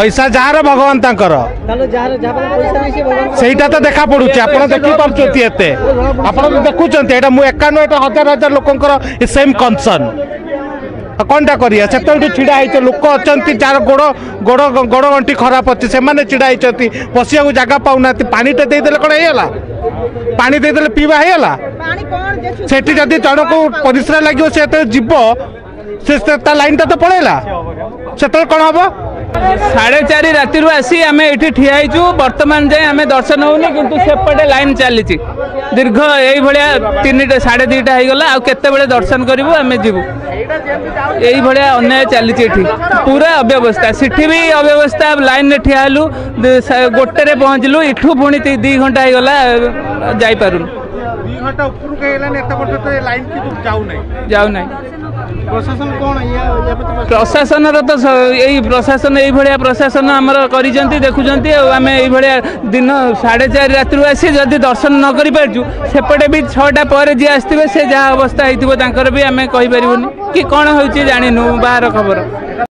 पैसा जार भगवान तांकर सेटा तो देखा पड़ू आप देखी पार्टी आप देखुं एकान हजार हजार लोक सेम कनसर्न कौनटा करिया से छिड़ा होते लोक अच्छा जार गोड़ गोड़ गोड़ गंटी खराब अच्छे से छिड़ा होती बसिया जगह पाऊना पानी टे देदेले कौन होगा पानी देदेले पीवा होगा से जदि जन को परिश्रा लगे से जीव से लाइन टा तो पड़ेगा से कौन हम 4:30 राति आसी आम ये ठियाईचु बर्तमान जाए आम दर्शन होनी किंतु सेपटे लाइन चली दीर्घ यही भाया 3टा 2:30 होगला आते दर्शन करूँ आम जीवु यही भाया अन्याय चली पूरा अव्यवस्था सिटी भी अव्यवस्था लाइन ठियालु गोटे पहुँचलु इठू पुणी 2 घंटा होगला जापारू जाऊना प्रशासन तो यही प्रशासन यही भाया प्रशासन आमर कर देखुं आम ये दिन 4:30 राति आसी जदि दर्शन न कर पार्चु सेपटे भी 6टा पर जी आसवे से जहाँ अवस्था होती भी आम कहीपर कि कौन हो जानू बाहर खबर।